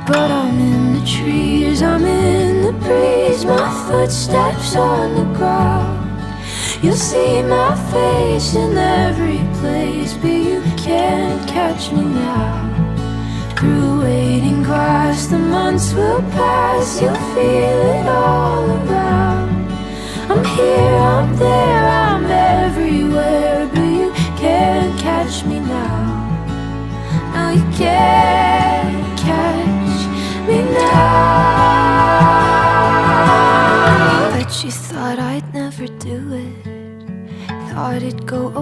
But I'm in the trees, I'm in the breeze, my footsteps on the ground. You'll see my face in every place, but you can't catch me now. Through waiting grass, the months will pass, you'll feel it all around. I'm here, I'm there, I'm everywhere, but you can't catch me now. No, you can't catch me now. Bet you thought I'd never do it, thought it'd go